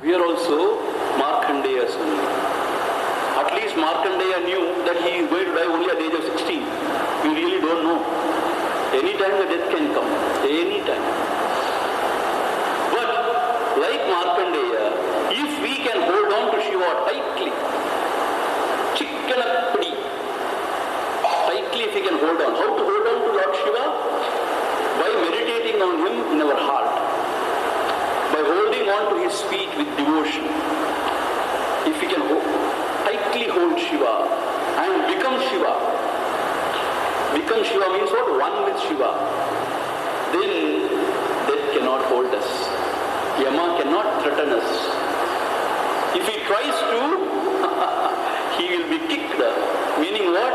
We are also Markandeya's only. At least Markandeya knew that he is going to die only at the age of 16. We really don't know. Anytime the death can come. Anytime. But like Markandeya, if we can hold on to Shiva tightly, Chikkanapadi, tightly if we can hold on. How to hold on to Lord Shiva? By meditating on him in our heart. By holding on to his feet with devotion. If we can tightly hold Shiva and become Shiva. Become Shiva means what? One with Shiva. Then death cannot hold us. Yama cannot threaten us. If he tries to, he will be kicked. Meaning what?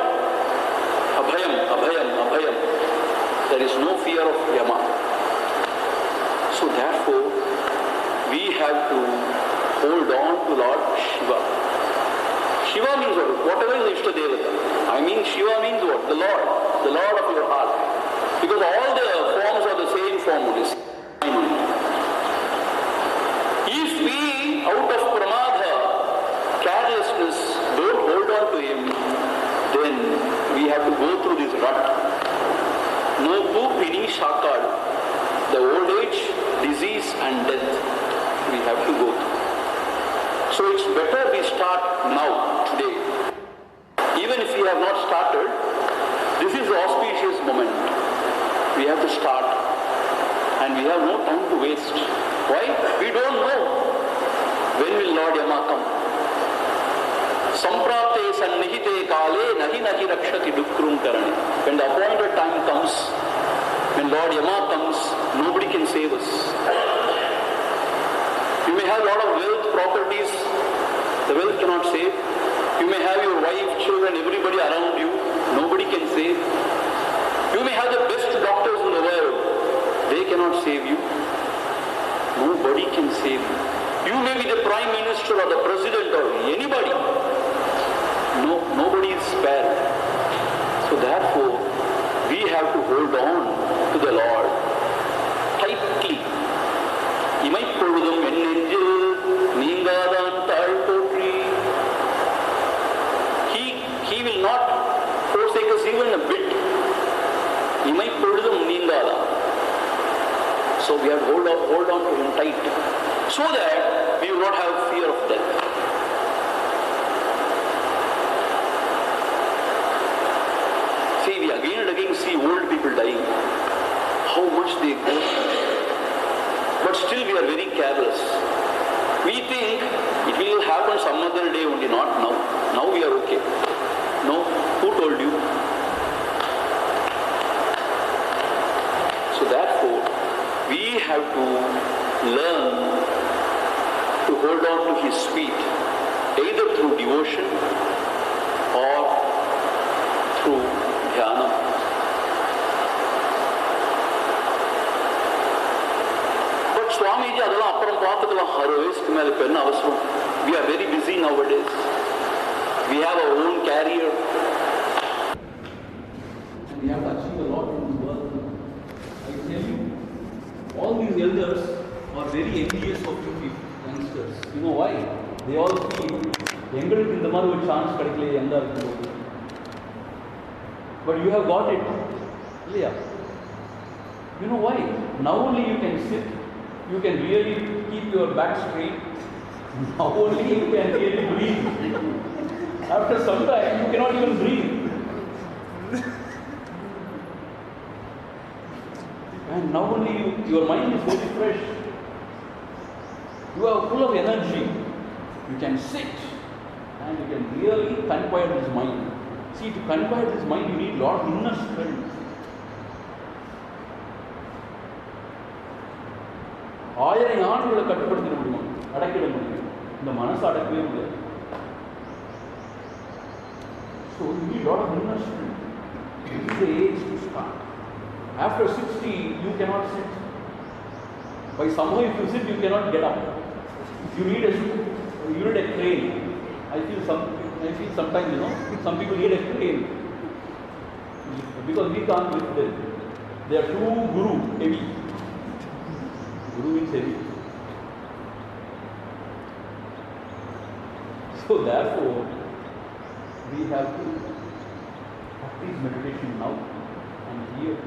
Abhayam, abhayam, abhayam. There is no fear of Yama. So therefore, we have to hold on to Lord Shiva. Shiva means what? Whatever is Ishta Devata. I mean Shiva means what? The Lord of your heart. Because all the forms are the same form only. If we, out of pramadha, carelessness, don't hold on to him, then we have to go through this rut. Nopu pini shakad. The old age, disease and death. We have to go through. So it's better we start now, today. Even if we have not started, this is the auspicious moment. We have to start. And we have no time to waste. Why? We don't know. When will Lord Yama come? Samprapte sannihite kale nahi nahi rakshati dukrum karane. When the appointed time comes, when Lord Yama comes, nobody can save us. You may have a lot of wealth, properties, the wealth cannot save. You may have your wife, children, everybody around you, nobody can save. You may have the best doctors in the world, they cannot save you. Nobody can save you. You may be the Prime Minister or the President or anybody. Nobody is spared. So therefore, we have to hold on to the Lord tightly. இமைப்பொழுதும் என் நெஞ்சில் நீங்காதான் தாழ் போற்றி. He will not forsake us even a bit. இமைப்பொழுதும் நீங்காதான். So we have to hold on to him tight, so that we will not have fear of death. See, we again and again see old people dying. How much they go. But still we are very careless. We think it will happen some other day only, not now. Now we are okay. No, who told you? So therefore, we have to learn to hold on to his feet, either through devotion or through dhyana. Swamiji, அதெல்லாம் அப்புறம் பார்த்துக்கலாம். 60 வயசுக்கு மேல இப்ப என்ன அவசரம்? We are very busy nowadays. We have our own career. And we have to achieve a lot in this world. I tell you, all these elders are very envious of you people, youngsters. You know why? They all feel, எங்களுக்கு இந்த மாதிரி ஒரு chance கிடைக்கல எங்க இருக்கும்போது. But you have got it. இல்லையா? You know why? Now only you can sit. You can really keep your back straight. Now only you can really breathe. After some time, you cannot even breathe. And now only your mind is very fresh. You are full of energy. You can sit and you can really conquer this mind. See, to conquer this mind, you need a lot of inner strength. ஆயிரம் ஆண்டுகளை கட்டுப்படுத்திட முடியுமா? அடக்கிட முடியும். இந்த மனசு அடக்கவே முடியாது. So you need a lot of inner strength. This is the age to start. After 60, you cannot sit. By somehow, if you sit, you cannot get up. You need a crane. I feel sometimes, some people need a crane because we can't lift them. They are too heavy. Guru means heavy. So therefore, we have to practice meditation now and here.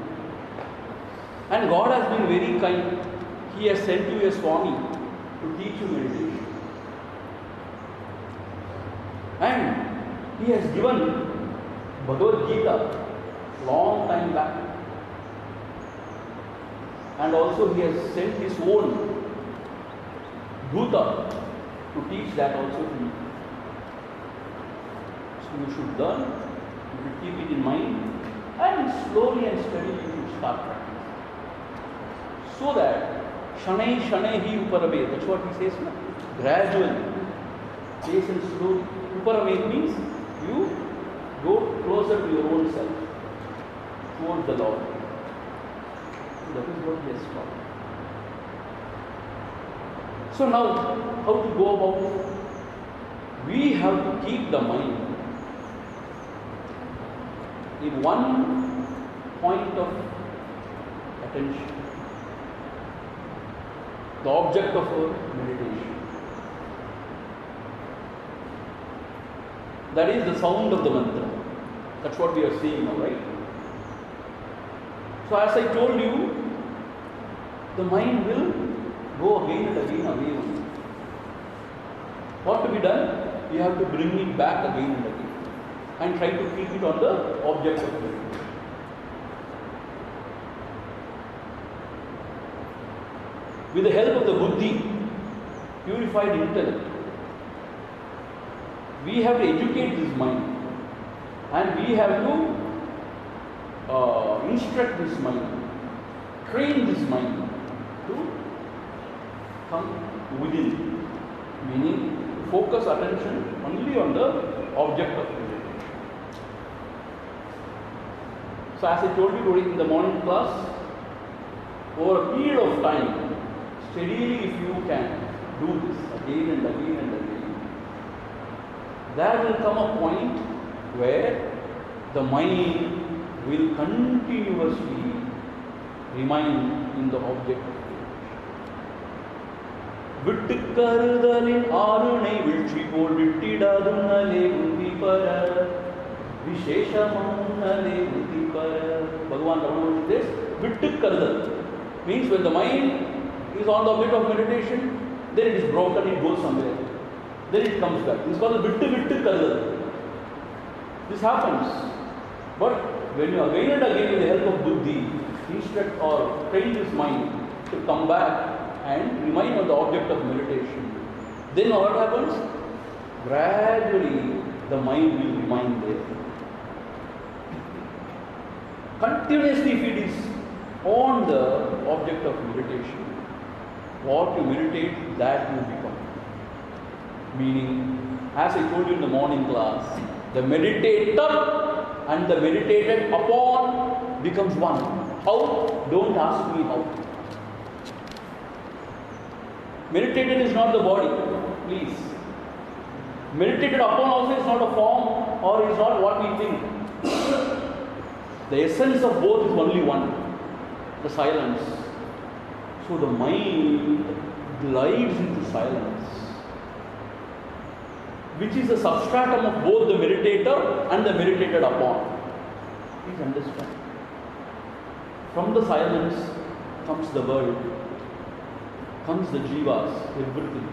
And God has been very kind. He has sent you a Swami to teach you meditation. And He has given Bhagavad Gita long time back. And also He has sent His own Dhuta to teach that also to you. So you should learn, you should keep it in mind, and slowly and steadily you should start practicing. So that Shanai Shanai hi Uparame, that's what he says, gradually, pace and slowly. Uparame means you go closer to your own self, towards the Lord. So that is what he has taught. So now, how to go about it? We have to keep the mind in one point of attention, the object of our meditation. That is the sound of the mantra. That's what we are seeing now, right? So as I told you, the mind will go again and again away. What to be done? You have to bring it back again and again and try to keep it on the object of meditation. With the help of the buddhi, purified intellect, we have to educate this mind and we have to instruct this mind, train this mind to come within, meaning focus attention only on the object of meditation. So as I told you during the morning class, over a period of time, steadily if you can do this again and again and again, there will come a point where the mind will continuously remain in the object of விட்டுக்கருதலின் ஆருணை வீழ்ச்சி போல் விட்டிடாதுன்னலே உந்தி பர விசேஷமானலே உந்தி பர. Bhagavan Ramana says விட்டுக்கருதல் means when the mind is on the object of meditation, then it is broken, it goes somewhere, then it comes back. This is called விட்டுக்கருதல். This happens, but when you again and again with the help of buddhi instruct or train this mind to come back and remain on the object of meditation, then what happens? Gradually the mind will remain there. Continuously if it is on the object of meditation, what you meditate, that you become. Meaning, as I told you in the morning class, the meditator and the meditated upon becomes one. How? Don't ask me how. Meditated is not the body, please. Meditated upon also is not a form or is not what we think. The essence of both is only one, the silence. So the mind glides into silence, which is the substratum of both the meditator and the meditated upon. Please understand. From the silence comes the world, comes the jivas, everything.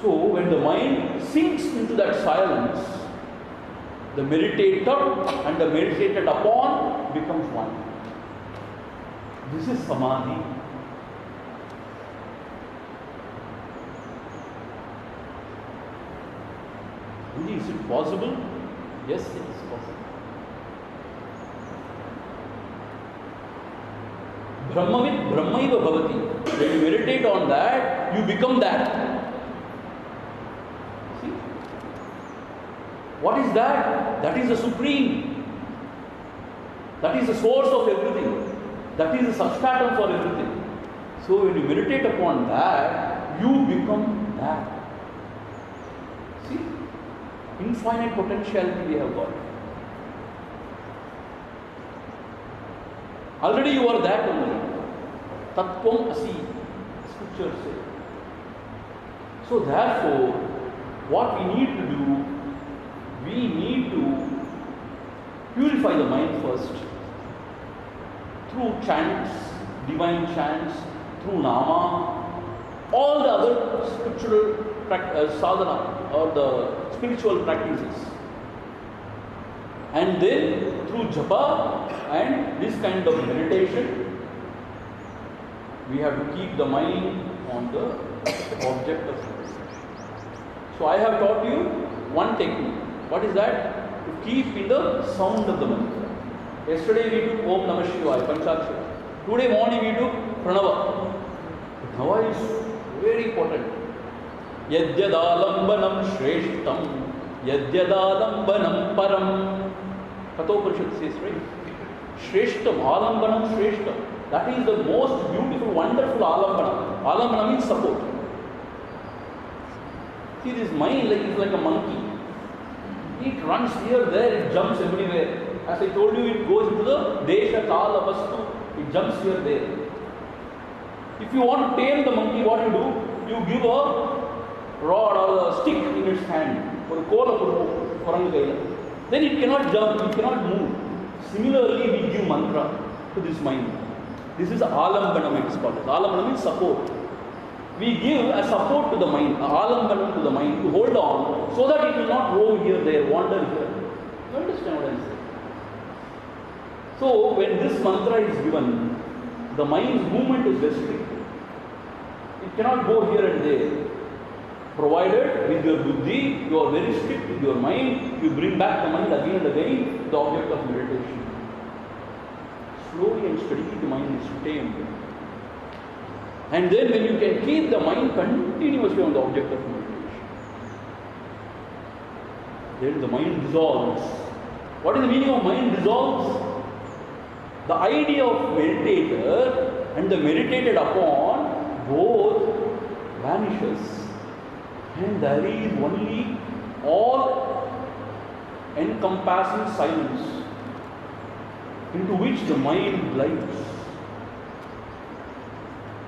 So when the mind sinks into that silence, the meditator and the meditated upon becomes one. This is samadhi. Is it possible? Yes, it is possible. Brahmavit Brahmaiva Bhavati. When you meditate on that, you become that. See? What is that? That is the supreme. That is the source of everything. That is the substratum for everything. So when you meditate upon that, you become that. See? Infinite potentiality we have got. Already you are that only. Tattvam asi, scriptures say. So therefore, what we need to do, we need to purify the mind first through chants, divine chants, through nama, all the other spiritual sadhana or the spiritual practices. And then through japa and this kind of meditation, we have to keep the mind on the object of meditation. So I have taught you one technique. What is that? To keep in the sound of the mantra. Yesterday we took Om Namah Shivaya, Panchakshara. Today morning we took Pranava. Pranava is very important. Yadyadalambanam shreshtam, yadyadalambanam param. Kathoparishad says, right? Shreshtam, alambanam shreshtam. That is the most beautiful, wonderful alambana. Alambana means support. See, this mind is like a monkey. It runs here, there, it jumps everywhere. As I told you, it goes into the desha, kala, vastu. It jumps here, there. If you want to tame the monkey, what you do? You give a rod or a stick in its hand, or a kola, then it cannot jump, it cannot move. Similarly, we give mantra to this mind. This is alambanam, it is called. Alambanam means support. We give a support to the mind, alambanam to the mind, to hold on, so that it will not roam here, there, wander here. You understand what I am saying? So, when this mantra is given, the mind's movement is restricted. It cannot go here and there. Provided with your buddhi, you are very strict with your mind, you bring back the mind again and again to the object of meditation. Slowly and steadily the mind is tamed. And then when you can keep the mind continuously on the object of meditation, then the mind dissolves. What is the meaning of mind dissolves? The idea of meditator and the meditated upon both vanishes. And there is only all encompassing silence into which the mind glides.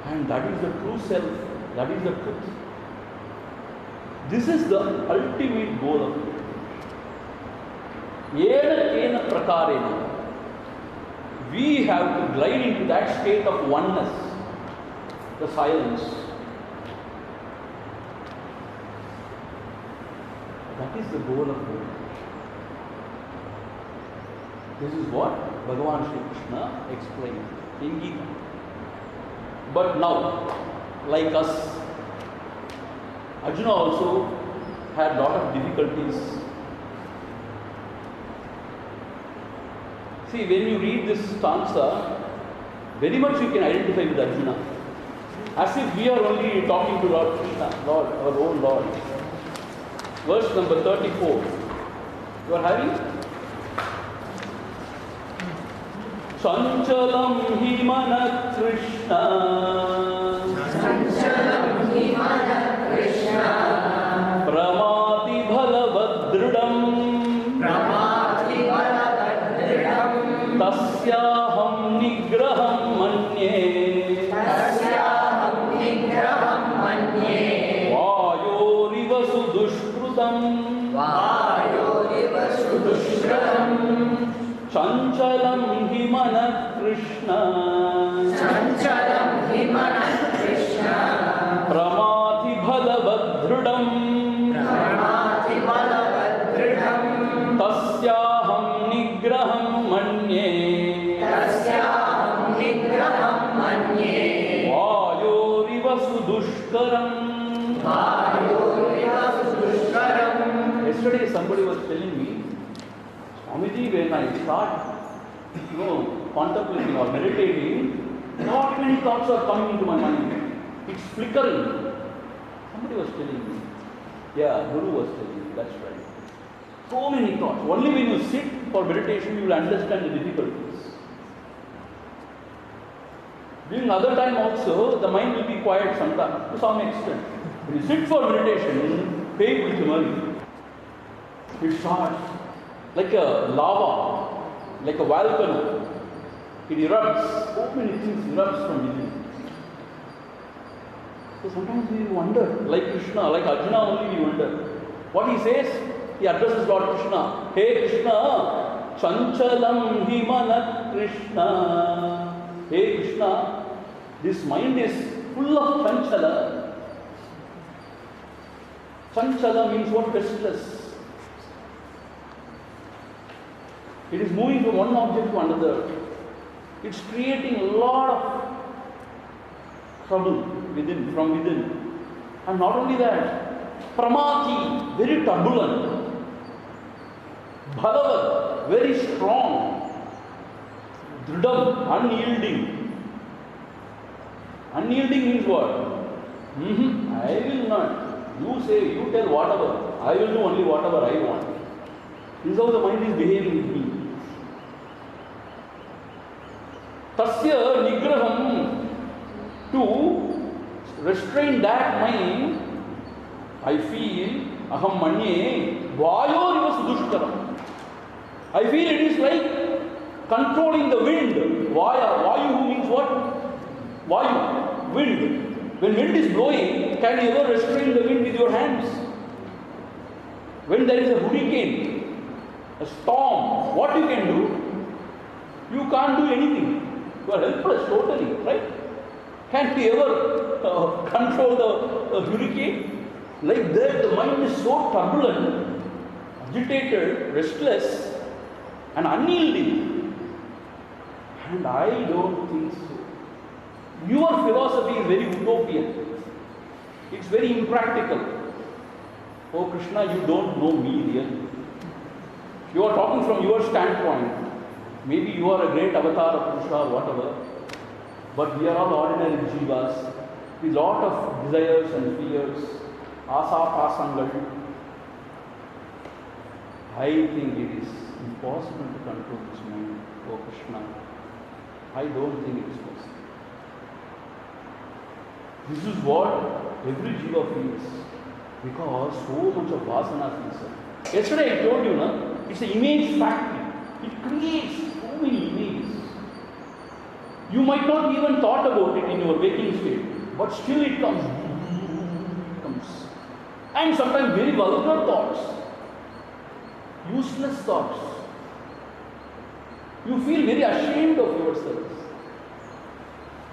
And that is the true self, that is the truth. This is the ultimate goal of meditation. Yena kena prakarena. We have to glide into that state of oneness, the silence. That is the goal of meditation. This is what Bhagavan Shri Krishna explained in Gita. But now, like us, Arjuna also had a lot of difficulties. See, when you read this stanza, very much you can identify with Arjuna. As if we are only talking to Lord Krishna, Lord, our own Lord. Verse number 34. You are having? Chanchalam hi mana Krishna. Chanchalam hi mana Krishna. Pramati bhalavadridam. Pramati bhalavadridam. Tasyaham nigraham manye. Tasyaham nigraham manye. Vayoriva sudushkrutam. Vayoriva sudushkrutam. Chanchalam hi mana Krishna. Chanchalam hi mana Krishna. Pramati bhalavadridam. Pramati bhalavadridam. Tasyaham nigraham manye. Tasyaham nigraham manye. Vayoriva sudushkaram. Vayoriva sudushkaram. Yesterday somebody was telling me, Swamiji, when I start, contemplating or meditating, not many thoughts are coming into my mind. It's flickering. Somebody was telling me. Yeah, Guru was telling me, that's right. So many thoughts. Only when you sit for meditation, you will understand the difficulties. During other time also, the mind will be quiet sometimes, to some extent. When you sit for meditation, faith will emerge. It starts like a lava, like a volcano. It erupts. So many things erupts from within. So sometimes we wonder, like Krishna, like Arjuna only we wonder. What he says? He addresses Lord Krishna. Hey Krishna, chanchalam himana Krishna. Hey Krishna, this mind is full of chanchala. Chanchala means what? Restless. It is moving from one object to another. It's creating a lot of trouble from within. And not only that, pramati, very turbulent. Bhagavat, very strong. Dridam, unyielding. Unyielding means what? I will not. You say, you tell whatever. I will do only whatever I want. This is how the mind is behaving with me. Tasya nigraham, to restrain that mind, I feel, aham manye, vayor sudushkaram. I feel it is like controlling the wind. Vaya, vayu means what? Vayu, wind. When wind is blowing, can you ever restrain the wind with your hands? When there is a hurricane, a storm, what you can do? You can't do anything. You are helpless totally, right? Can't you ever control the hurricane? Like that, the mind is so turbulent, agitated, restless, and unyielding. And I don't think so. Your philosophy is very utopian. It's very impractical. Oh Krishna, you don't know me really. You are talking from your standpoint. Maybe you are a great avatar of Krishna or whatever. But we are all ordinary jivas with a lot of desires and fears. Asa pasangal. I think it is impossible to control this mind, oh Krishna. I don't think it is possible. This is what every jiva feels, because so much of vasana feels. Yesterday I told you, it's an image factory. It creates so many images. You might not even thought about it in your waking state, but still it comes. And sometimes very vulgar thoughts, useless thoughts. You feel very ashamed of yourselves.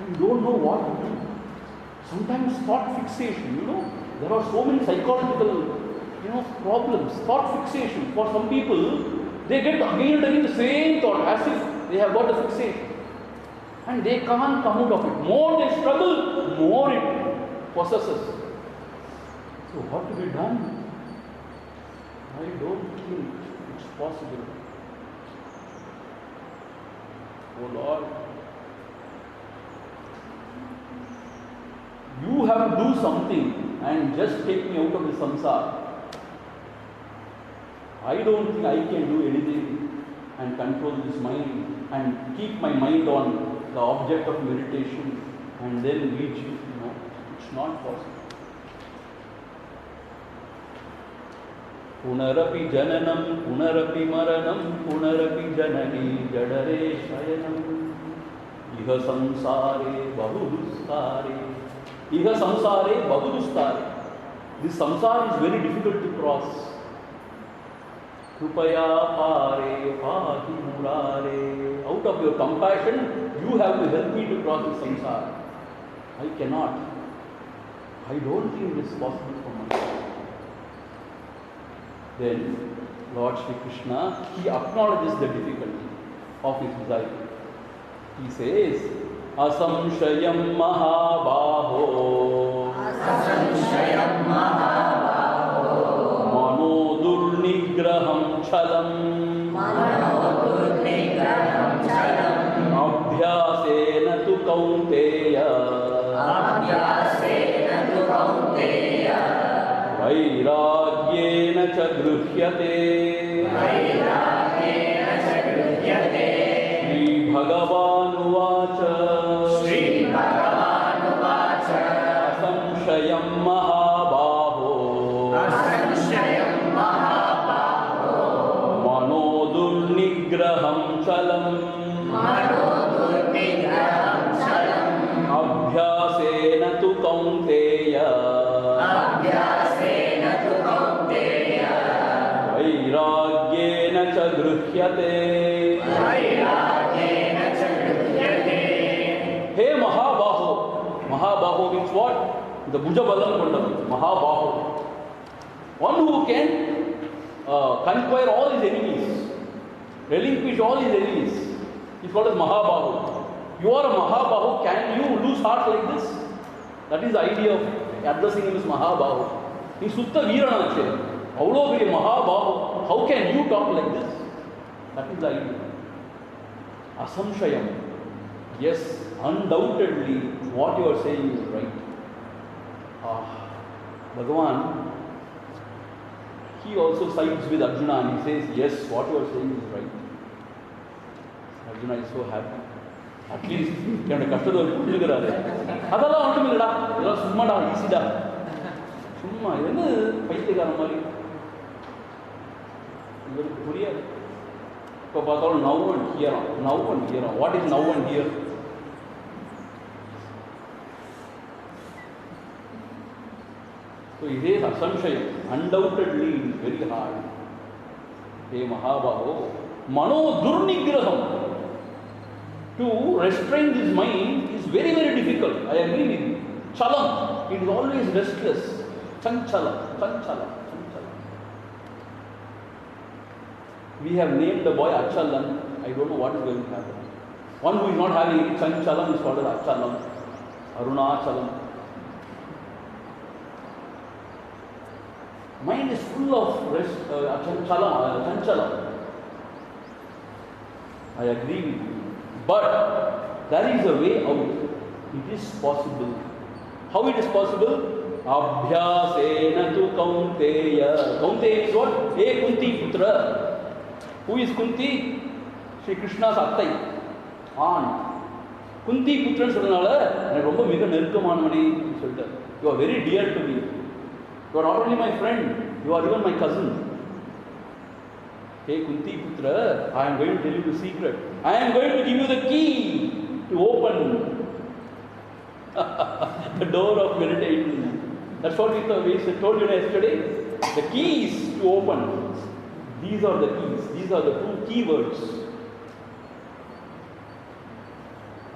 You don't know what to do. Sometimes thought fixation, there are so many psychological, problems. Thought fixation. For some people, they get again and again the same thought as if they have got a fixation. And they can't come out of it. More they struggle, more it possesses. So what to be done? I don't think it's possible. Oh Lord, you have to do something and just take me out of the samsara. I don't think I can do anything and control this mind and keep my mind on the object of meditation and then reach you. It's not possible. Punarapi jananam, punarapi maranam, punarapi janani jadare shayanam. Iha samsare bahudustare. Iha samsare bahudustare. This samsara is very difficult to cross. Krupaya pare pahi murare. Out of your compassion, you have to help me to cross the samsara. I cannot. I don't think it is possible for myself. Then Lord Shri Krishna, he acknowledges the difficulty of his disciple. He says, Asamshayam mahabaho. Asamshayam mahabaho. Manodurnigraham chalam. Manodurnigraham chalam. Abhyasena tu kaunteya. Abhyasena tu kaunteya. Vairagyena cha gruhyate. Vairagyena cha gruhyate. Shri Bhagavan uvacha. Shri Bhagavan uvacha. Asamshayam mahabaho. Asamshayam mahabaho. Manodurnigraham chalam. Manodurnigraham chalam. Abhyasena tu kaunteya. Abhyasena tu kaunteya. liyate. Hey Mahabaho. Mahabaho means what? The Bhuja Balam Kondam. Mahabaho. One who can conquer all his enemies, relinquish all his enemies. He's called as Mahabaho. You are a Mahabaho. Can you lose heart like this? That is the idea of addressing him as Mahabaho. He Sutta Veeranache. Mahabaho. How can you talk like this? That is the idea. Asamshayam. Yes, undoubtedly, what you are saying is right. Bhagavan, he also sides with Arjuna and he says, yes, what you are saying is right. Arjuna is so happy. At least, என்னோட கஷ்டத்தை அவர் புரிஞ்சுக்கிறாரு. அதெல்லாம் ஒன்றும் இல்லைடா, இதெல்லாம் சும்மாடா, ஈஸிடா. சும்மா இது என்ன பைத்தியக்காரன் மாதிரி இவருக்கு புரியாது. இப்போ பார்த்தாலும் now and here. What is now and here? So it is assumption. Undoubtedly it is very hard. Hey Mahabaho, Mano Durnigraham. To restrain this mind is very, very difficult. I agree with you. Chalam, it is always restless. Chanchala. We have named the boy Achalam. I don't know what is going to happen. One who is not having Chanchalam is called as Achalam. Arunachalam. Mind is full of Chanchala. I agree with you. But there is a way out. It is possible. How it is possible? Abhyasena tu Kaunteya. Kaunteya is what? Hey Kunti Putra. Who is Kunti? Sri Krishna's Attai. Aunt. Kunti Putra சொல்றனால ரொம்ப மிக நெருக்கமானவனே சொல்லிட்டார். You are very dear to me. You are not only my friend, you are even my cousin. Hey Kunti Putra, I am going to tell you the secret. I am going to give you the key to open the door of meditation. That's what we told you yesterday. The keys to open. These are the keys. These are the two keywords.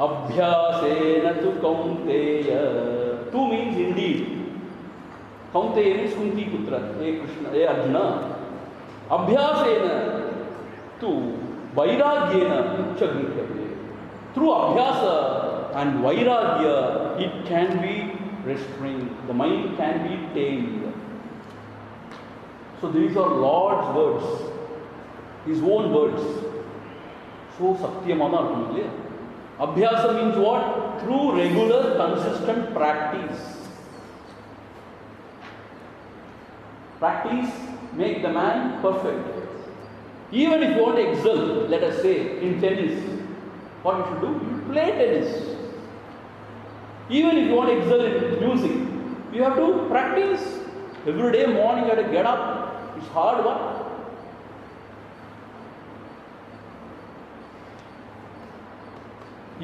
Abhyasena tu Kaunteya. Tu means indeed. Kaunteya means Kunti Putra. Hey Krishna, hey Arjuna. Abhyasena tu Vairagyena Chagrityate. Through Abhyasa and Vairagya, it can be restrained. The mind can be tamed. So these are Lord's words, His own words. So Satyamana Arjuna. Abhyasa means what? Through regular, consistent practice. Practice make the man perfect. Even if you want to excel, let us say, in tennis, what you should do? You play tennis. Even if you want to excel in music, you have to practice. Every day morning you have to get up. It's hard work.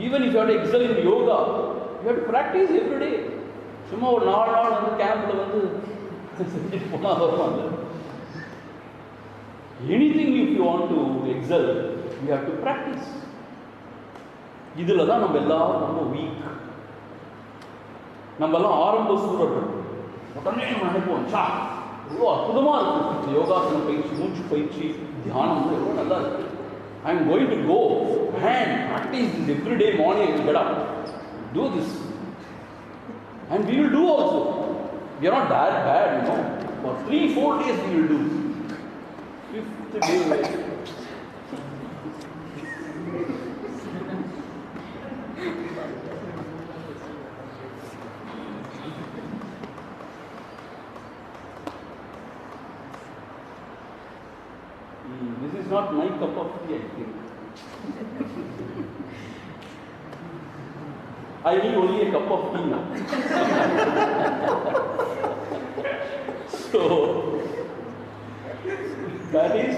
Even if you have to excel in yoga, you have to practice every day. சும்மா ஒரு 4 நாள் வந்து கேம்ப்ல வந்து செஞ்சுட்டு போனா வருவாங்க. Anything if you want to excel, you have to practice. இதில் தான் நம்ம எல்லாரும் ரொம்ப வீக். நம்ம எல்லாம் ஆரம்ப சூழர்கள். உடனே நம்ம நினைப்போம், சா இவ்வளோ அற்புதமாக இருக்குது யோகாசன பயிற்சி, மூச்சு பயிற்சி, தியானம் எவ்வளோ நல்லா இருக்குது. I am going to go and practice this every day morning. I will get up, do this, and we will do also. We are not that bad, you know. For 3-4 days we will do. 5th day. This is not my cup of tea, I think. I need only a cup of tea now. So, that is,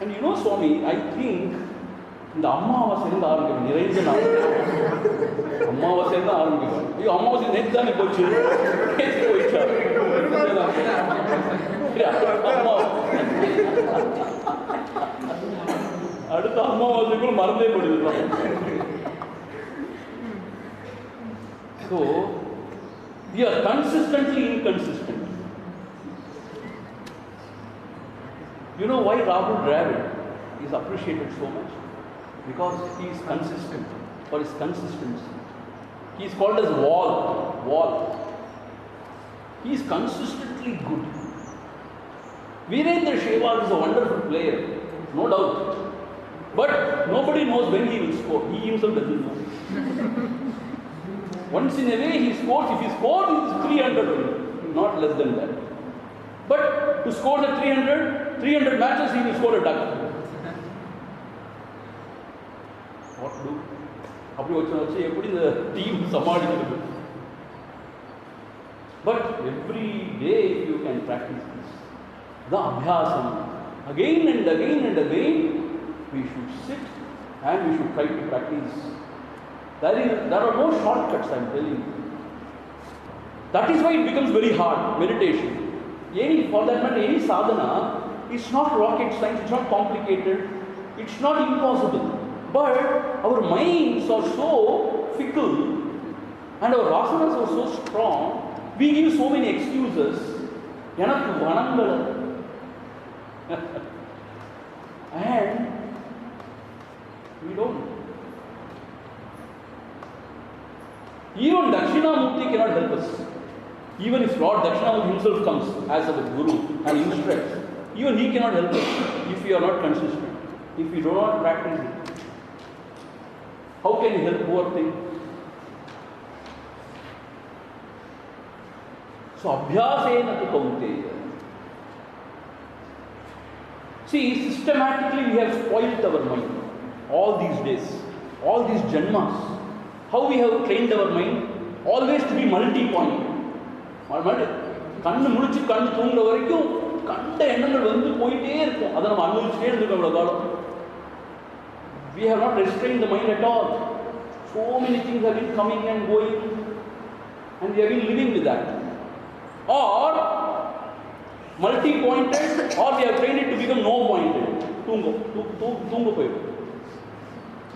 and you know Swami, I think இந்த அம்மாவாசையிலிருந்து ஆரம்பிக்கும் நிறைந்த நாள் அம்மாவாசையிலிருந்து ஆரம்பிக்கும். ஐயோ அம்மாவாசை நேற்று தானே போச்சு, நேற்று போயிடுச்சா அம்மா அடுத்த அமாவாசைக்குள்ள மறந்தே போயிடுது. So we are consistently inconsistent. You know why Rahul Dravid is appreciated so much? Because he is consistent for his consistency. He is called as wall. He is consistently good. Virendra Sehwag is a wonderful player, no doubt. But nobody knows when he will score. He himself doesn't know. Once in a way he scores. If he scores, it is 300 only, not less than that. But to score the 300 matches, he will score a duck. What to do? அப்படி வச்சு எப்படி இந்த team சமாளிக்கிறது? But every day if you can practice this, the abhyasam, again and again and again, we should sit and we should try to practice. There are no shortcuts, I am telling you. That is why it becomes very hard, meditation. For that matter, any sadhana, it's not rocket science, it's not complicated, it's not impossible. But our minds are so fickle and our vasanas are so strong, we give so many excuses. Yanakku vanangala. And we don't. Even Dakshinamurti cannot help us. Even if Lord Dakshinamurti himself comes as a guru and instructs, even he cannot help us if we are not consistent, if we do not practice it. How can he help poor thing? So abhyasena tu kaunteya. See, systematically we have spoiled our mind all these days, all these janmas. How we have trained our mind always to be multi-point. கண்ணு முழிச்சு கண்ணு தூங்குற வரைக்கும் கண்ட எண்ணங்கள் வந்து போயிட்டே இருக்கும். அதை நம்ம அனுபவிச்சுட்டே இருந்திருக்கோம் இவ்வளவு காலம். We have not restrained the mind at all. So many things have been coming and going, and we have been living with that. Or multi-pointed, or we have trained it to become no-pointed. Tungo poidu.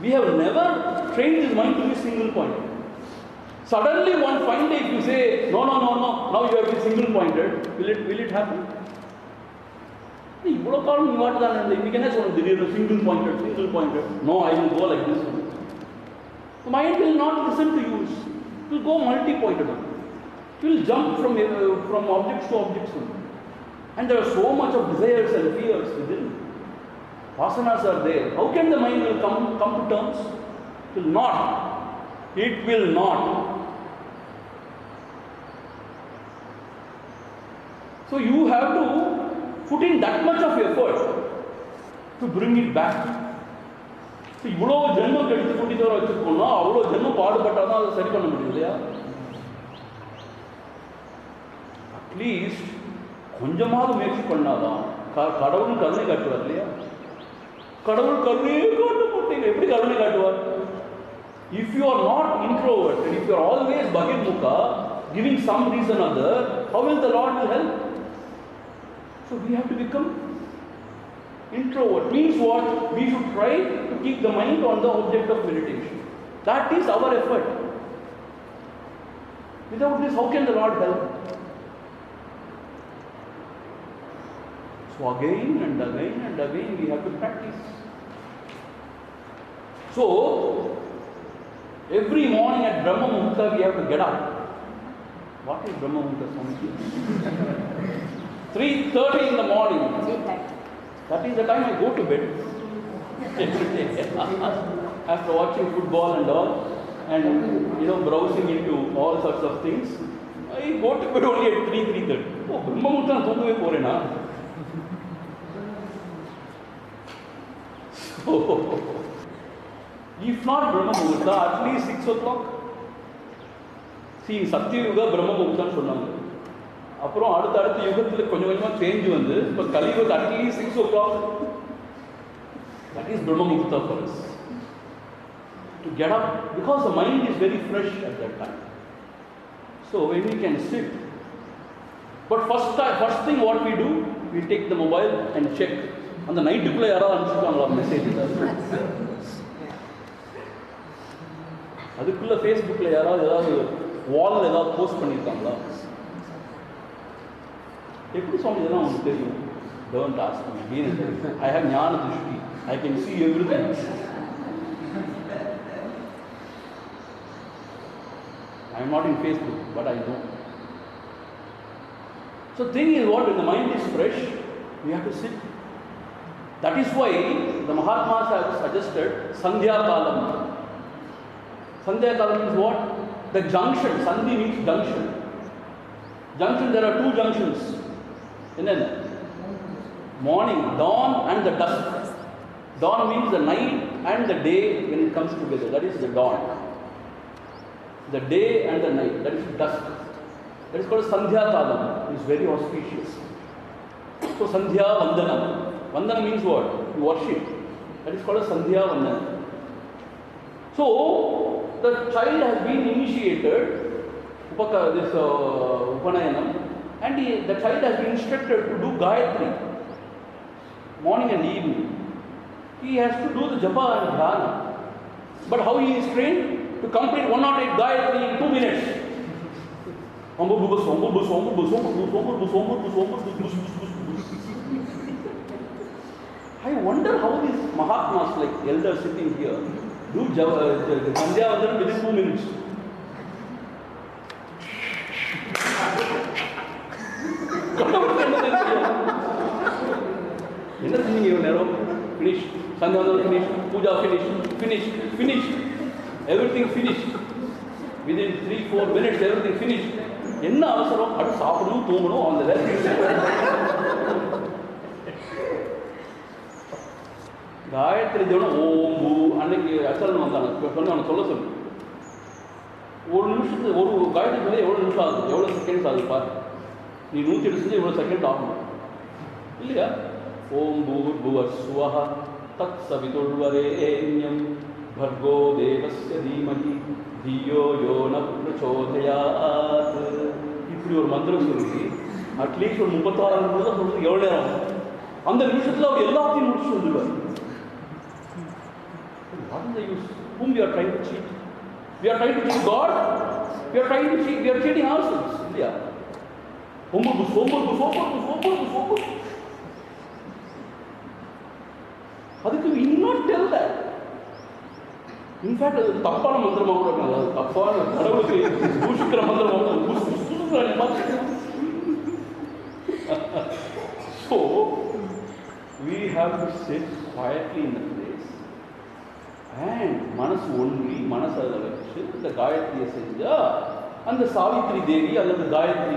We have never trained this mind to be single-pointed. Suddenly one fine day if you say, no, now you have been single-pointed, will it happen? இவ்வளோ காலம் நீ வாட்டு தான் இருந்த, இன்னைக்கு என்ன சொல்லுங்க திடீர்னு single pointed. No, I will go like this. The mind will not listen to you. It will go multi-pointed. It will jump from objects to objects. And there are so much of desires and fears within. Vasanas are there. How can the mind will come to terms? It will not. It will not. So you have to put in that much of effort to bring it back. So இவ்வளோ ஜென்மம் கழித்து கூட்டி தவிர வச்சுருக்கோம்னா அவ்வளோ ஜென்மம் பாடுபட்டால் தான் அதை சரி பண்ண முடியும் இல்லையா? அட்லீஸ்ட் கொஞ்சமாவது முயற்சி பண்ணாதான் கடவுள் கருணை காட்டுவார் இல்லையா? கடவுள் கருணையே காட்ட மாட்டீங்க, எப்படி கருணை காட்டுவார்? If you are not introvert and if you are always bahirmukha, giving some reason or other, how will the Lord help? So we have to become introvert. Means what? We should try to keep the mind on the object of meditation. That is our effort. Without this, how can the Lord help? So again and again and again we have to practice. So every morning at Brahma Muhurta we have to get up. What is Brahma Muhurta, Swamiji? 3:30 in the morning. That is the time I go to bed every day. After watching football and all, and browsing into all sorts of things, I go to bed only at 3:30. Oh, Brahma Muhurta na thongave porena. So, if not Brahma Muhurta, at least 6 o'clock. See, Satyayuga Brahma Muhurta சொன்னாங்க. அப்புறம் அடுத்த யுகத்தில் கொஞ்சம் கொஞ்சமாக change வந்து இப்போ கலியுக at least 6 o'clock. That is Brahma Muhurta for us. To get up, because the mind is very fresh at that time. So when we can sit, but first thing what we do, we take the mobile and check. அந்த நைட்டுக்குள்ளே யாராவது அனுப்பிச்சிருக்காங்களா message? அதுக்குள்ளே ஃபேஸ்புக்கில் யாராவது வாலில் ஏதாவது post பண்ணியிருக்காங்களா? எப்படி சுவாமி இதெல்லாம் உங்களுக்கு தெரியும்? Don't ask me. I have ஞான திருஷ்டி. I can see everything. I am not in Facebook, but I know. So thing is what, when the mind is fresh, we have to sit. That is why the Mahatmas have suggested Sandhya Kalam. Sandhya Kalam means what? The junction. Sandhi means junction. Junction, there are two junctions. And then morning, dawn and the dusk. Dawn means the night and the day when it comes together. That is the dawn. The day and the night. That is dusk. That is called Sandhya Kalam. It is very auspicious. So Sandhya Vandana. Vandana means what? You worship. That is called a Sandhya Vandana. So the child has been initiated, Upanayanam, and the child has been instructed to do Gayatri morning and evening. He has to do the Japa and Dhyana. But how he is trained? To complete 108 Gayatri in 2 minutes. I wonder how these Mahatmas, like elders sitting here, do Sandhya Vandana within 2 minutes. Finished. Sandhya Vandana finished. Puja finished. Everything finished. Within 3-4 minutes, everything finished. என்ன அவசரம்? அது சாப்பிடணும், தூங்கணும், அந்த வேலை. காயத்ரி ஜபம் ஓம் பூ அன்னைக்கு அச்சலன் வந்தாங்க சொன்ன சொல்ல சொல்லு. ஒரு நிமிஷத்துக்கு ஒரு காயத்ரி மேலே எவ்வளோ நிமிஷம் ஆகுது, எவ்வளோ செகண்ட்ஸ் ஆகுது பாரு. நீ 108 செஞ்சு எவ்வளோ செகண்ட் ஆகணும் இல்லையா? ஓம் பூர் புவர் சுவஹ தத் சவிதுர்வரேண்யம் भर्गो देवस्य धीमहि धियो यो न प्रचोदयात्. இப்படி ஒரு மந்திரம் சொல்லி அட்லீஸ்ட் ஒரு 36 நிமிஷம் தான் சொல்றது. எவ்வளோ நேரம்? அந்த நிமிஷத்தில் அவர் எல்லாத்தையும் முடிச்சு வந்துடுவார். What is the use? Whom we are trying to cheat? We are trying to cheat God. We are trying to cheat. We are cheating ourselves. இல்லையா? சோம்பு. அதுக்கு we not tell that. In fact அது தப்பான மந்திரமாக கூட இருக்காங்க. அது தப்பான கடவுளுக்கு பூஷிக்கிற மந்திரமாக So we have to sit quietly in the place and மனசு ஒன்றி மனசை அதில் வச்சு இந்த காயத்ரியை செஞ்சா அந்த சாவித்ரி தேவி அல்லது காயத்ரி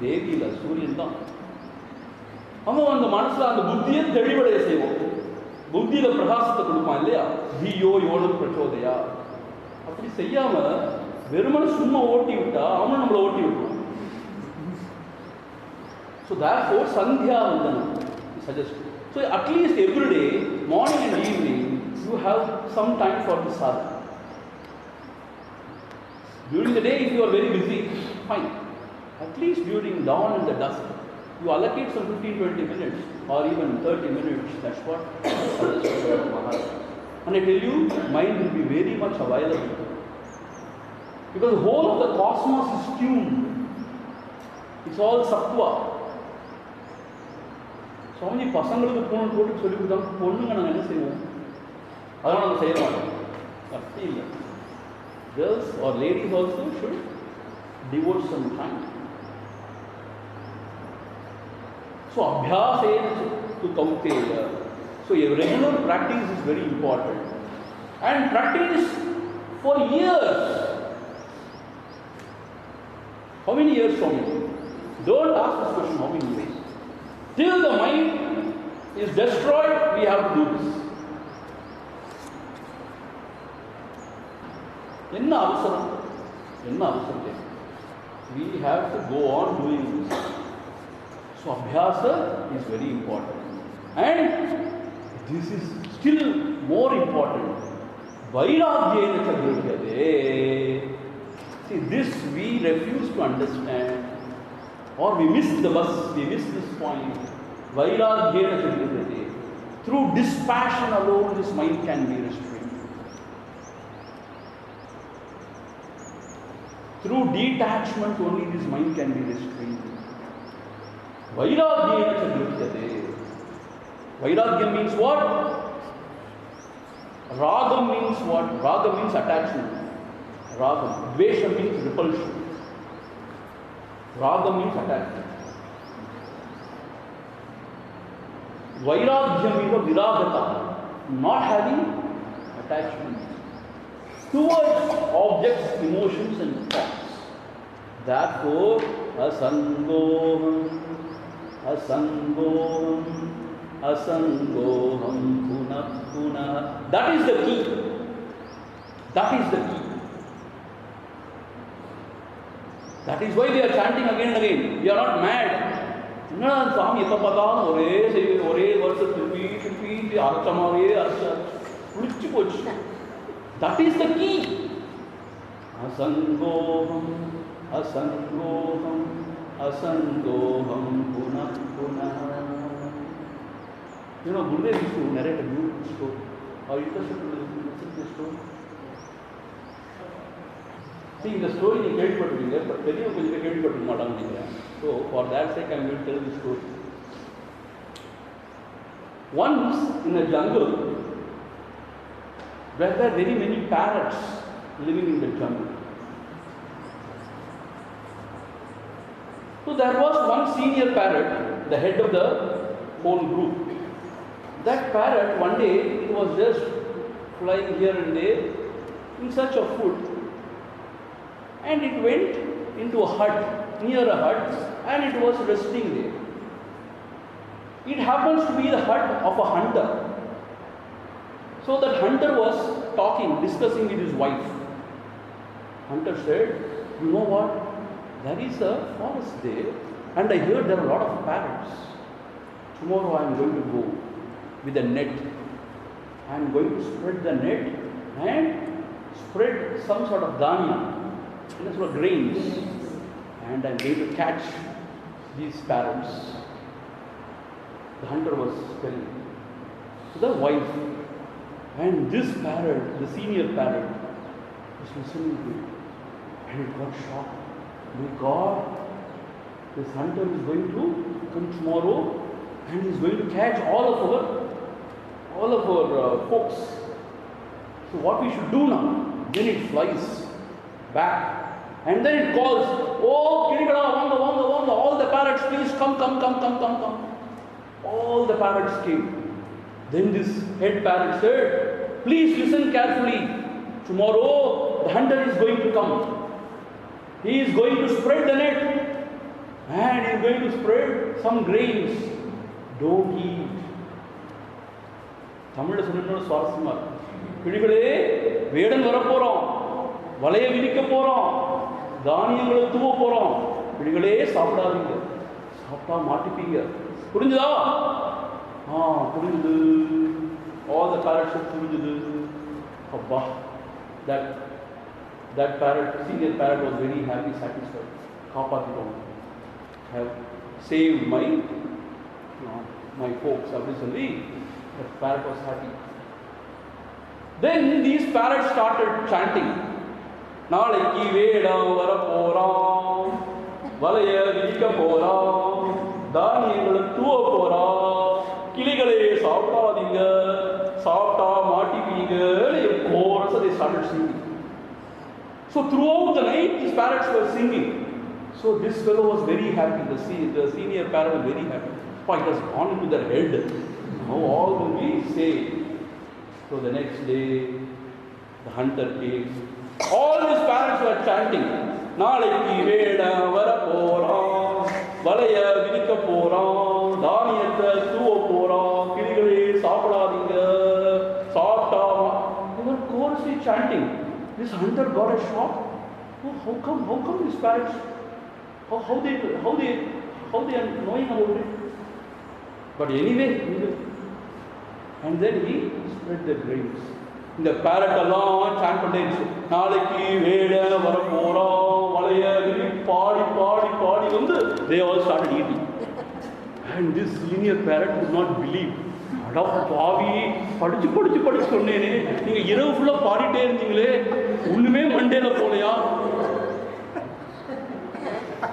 தேவியில் சூரியன் தான். அவன் அந்த மனசில் அந்த புத்தியை தெளிவடைய செய்வோம். புத்தியில் பிரகாசத்தை கொடுப்பான் இல்லையா? தீயோ யோனம் பிரச்சோதையா. அப்படி செய்யாம வெறுமனை சும்மா ஓட்டி விட்டா அவனும் நம்மளை ஓட்டி விட்டுருவான். So therefore Sandhya Vandana is suggested. So at least every day, morning and evening, you have some time for the sadhana. During the day, if you are very busy, fine. At least during dawn and the dusk, you allocate some 15-20 minutes or even 30 minutes. That's what Maharaj. And I tell you, mind will be very much available. Because the whole of the cosmos is tuned. It's all sattva. சுவாமி பசங்களுக்கு போட்டு சொல்லி கொடுத்தாங்க, பொண்ணுங்க நாங்கள் என்ன செய்வோம்? அதெல்லாம் நாங்கள் செய்ய மாட்டோம். அப்படி இல்லை. Girls or ladies also should devote some time. So abhyasena to Kaunteya. So a regular practice is very important. And practice for years. How many years, Swami? Don't ask this question, how many years? Till the mind is destroyed, we have to do this. Enna avasaram? We have to go on doing this. So abhyasa is very important. And this is still more important. Vairagyena cha gryhyate. See, this we refuse to understand, or we miss the bus, we miss this point. Vairagyena Chagrihyate. Through dispassion alone, this mind can be restrained. Through detachment only, this mind can be restrained. Vairagyena Chagrihyate. Vairagya means what? Ragam means what? Ragam means attachment. Ragam. Dvesha means repulsion. Ragam means attachment. Vairagya means viragata, not having attachment towards objects, emotions and thoughts. Therefore, asangoham, asangoham, asangoham punah punah. That is the key. That is the key. That is why we are chanting again and again. We are not mad. Swami எப்ப பார்த்தாலும் ஒரே வருஷம் திருப்பி அர்த்தமாவே புளிச்சு போச்சு. That is the key. Asangoham, asangoham, asangoham punah punah. You know, Gurudev used to narrate a beautiful story. Are you interested to listen to this story? See, இந்த story நீ கேள்விப்பட்டிருக்கீங்க, பட் பெரியவங்க கொஞ்சம் கேள்விப்பட்டிருக்க மாட்டாங்க நினைக்கிறேன். So for that sake I will tell the story. Once in a jungle, there were very many parrots living in the jungle. So there was one senior parrot, the head of the whole group. That parrot, one day, it was just flying here and there in search of food. And it went into a hut, near a hut, and it was resting there. It happens to be the hut of a hunter. So that hunter was talking, discussing with his wife. Hunter said, you know what? There is a forest there, and I heard there are a lot of parrots. Tomorrow I am going to go with a net. I am going to spread the net and spread some sort of dhanya, sort of grains, and I am going to catch these parrots. The hunter was telling to the wife, and this parrot, the senior parrot, was listening to it, and it got shocked. My God, this hunter is going to come tomorrow, and he is going to catch all of our folks. So what we should do now? Then it flies back, and then it calls, oh, Kirikada, vanga, all the parrots, please come. All the parrots came. Then this head parrot said, please listen carefully. Tomorrow the hunter is going to come. He is going to spread the net, and he is going to spread some grains. Don't eat. தமிழ்ல சொன்னோட சுவாரஸ்யமா கிளிகளே, வேடன் வரப்போறோம், வலைய விரிக்க போறோம், தானியங்களை தூவ போறோம், கிளிகளே சாப்பிடாதீங்க, சாப்பிட்டா மாட்டிப்பீங்க. புரிஞ்சுதா? புரிஞ்சுது. All the parrots புரிஞ்சுது. அப்பா, that parrot, senior parrot was very happy, satisfied. காப்பாத்திட்டோம், have saved my folks. Obviously, that parrot was happy. Then these parrots started chanting. நாளைக்கு வேடம் வர போறான், வலைய விரிக்க போறான், தானியங்களை தூவ போறான், கிளிகளே சாப்பிடாதீங்க, சாப்பிட்டா மாட்டிப்பீங்க. Chorus, they started singing. So throughout the night, these parrots were singing. So this fellow was very happy. The senior parrot was very happy. It has gone into their head. Now all will be safe. So the next day, the hunter came. All these parrots were chanting. நாளைக்கு வேடம் வர போறான், வலைய விரிக்க போறான், தானியத்தை தூவ போறான், கிளிகளே சாப்பிடாதீங்க, சாப்பிட்டா. They were chorously chanting. This hunter got a shock. Oh, how come these parrots? How they are knowing about it? But anyway, and then he spread the grains. இந்த parrot எல்லாம் chant பண்ணிடுச்சு. நாளைக்கு வேடம் வர போறோம், வலைய விரி பாடி வந்து they all started eating. And this senior parrot could not believe. அடா பாவி, படிச்சு சொன்னேனே, நீங்க இரவு ஃபுல்லா பாடிட்டே இருந்தீங்களே, ஒண்ணுமே மண்டேல போலையா?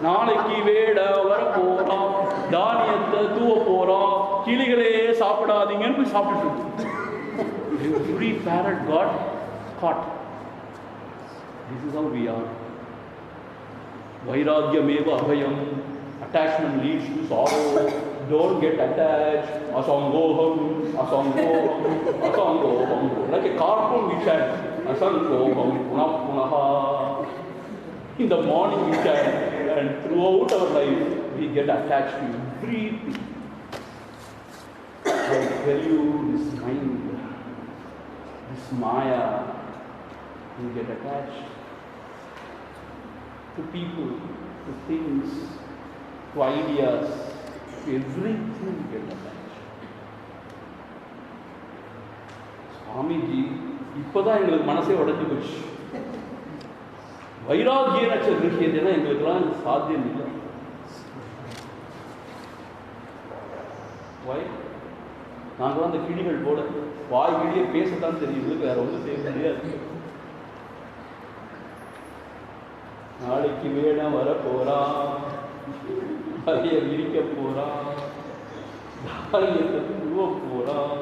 நாளைக்கு வேட வர போறான், தானியத்தை தூவ போறான், கிளிகளே சாப்பிடாதீங்கன்னு போய் சாப்பிட்டு every parrot got caught. This is how we are. Vairagyameva abhayam. Attachment leads to sorrow. Don't get attached. Asangoham. Like a cartoon we chant. Asangoham punaha. In the morning we chant, and throughout our life we get attached to everything. I tell you, this mind, this maya, we get attached to people, to things, to ideas, to everything we get attached. Swamiji, இப்போதான் எங்களுக்கு மனசே உடஞ்சி போச்சு. வைராகிய நட்சத்திரம் எங்களுக்கெல்லாம் சாத்தியம் இல்லை. நாங்கள் அந்த கிளிகள் போல வாய் கிளியே பேசத்தான் தெரியுது, வேற ஒன்றும் செய்ய முடியாது. நாளைக்கு வேணா வர போறான், அதைய விரிக்க போறான், தாரியத்தை துருவ போறான்.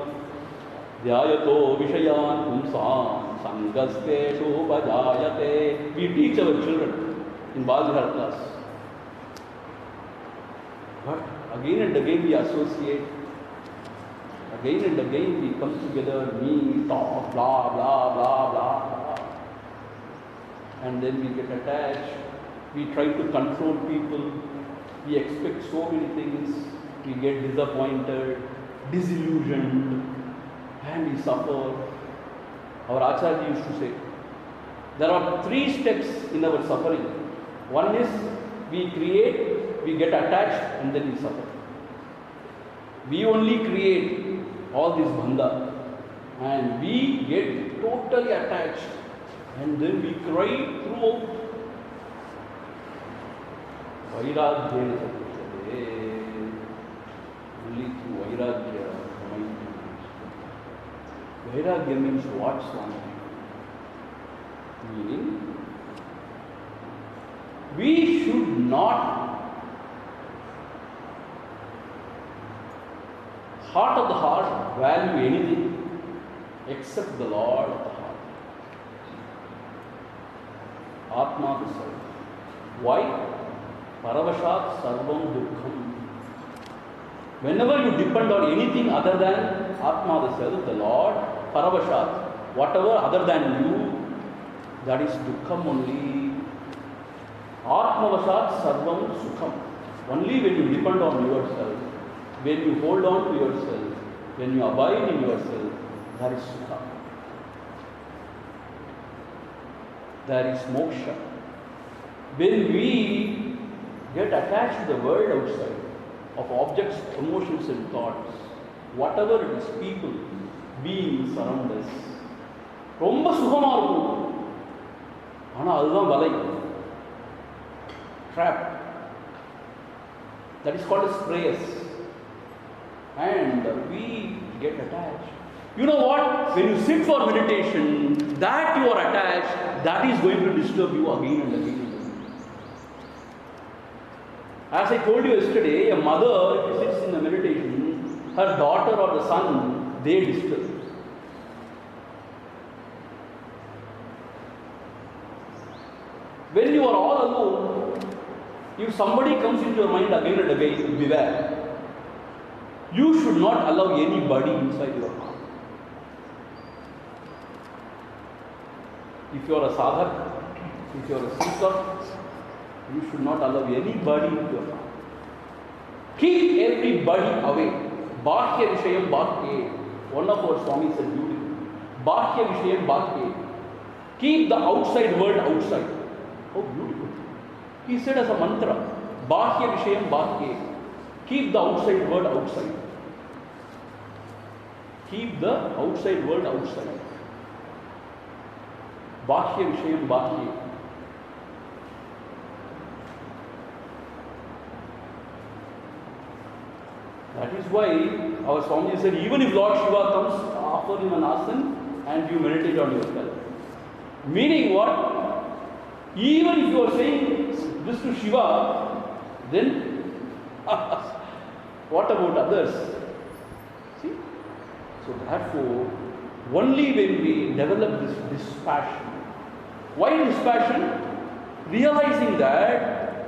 தியாயதோ விஷயான் பும்சான் சங்கஸ்தேஷு பஜாயதே. We teach our children in Bhagavad class. But again and again we associate. Again and again we come together, meet, talk, blah, blah, blah, blah. And then we get attached. We try to control people. We expect so many things. We get disappointed, disillusioned, and we suffer. Our Acharya used to say, there are 3 steps in our suffering. One is we create, we get attached, and then we suffer. We only create all this bandha, and we get totally attached, and then we cry throughout. Vairagya, only through Vairagya. Vairagya means what, Swami? Meaning, we should not heart of the heart value anything except the Lord of the heart. Atma the self. Why? Paravashat sarvam dukkham. Whenever you depend on anything other than Atma the self, the Lord, Paravashat, whatever other than you, that is dukkham only. Atmavashat sarvam sukham. Only when you depend on yourself, when you hold on to yourself, when you abide in yourself, that is sukha. That is moksha. When we get attached to the world outside, of objects, emotions and thoughts, whatever it is, people, beings around us, ரொம்ப சுகமா இருக்கும். ஆனா அதுதான் வலை, trap. That is called as prayers. And we get attached. You know what? When you sit for meditation, that you are attached, that is going to disturb you again and again and again. As I told you yesterday, a mother, if she sits in the meditation, her daughter or the son, they disturb. When you are all alone, if somebody comes into your mind again and again, beware. You should not allow anybody inside your heart. If you are a sadhak, if you are a seeker, you should not allow anybody into your heart. Keep everybody away. Bahya Vishayam Bhakye. One of our Swamis said beautifully. Bahya Vishayam Bhakye. Keep the outside world outside. How beautiful. He said as a mantra, Bahya Vishayam Bhakye. Keep the outside world outside. Keep the outside world outside. Bahya Vishayam Bhakye. That is why our Swami said, even if Lord Shiva comes, offer him an asan and you meditate on yourself. Meaning what? Even if you are saying this to Shiva, then what about others? See? So therefore, only when we develop this dispassion. Why dispassion? Realizing that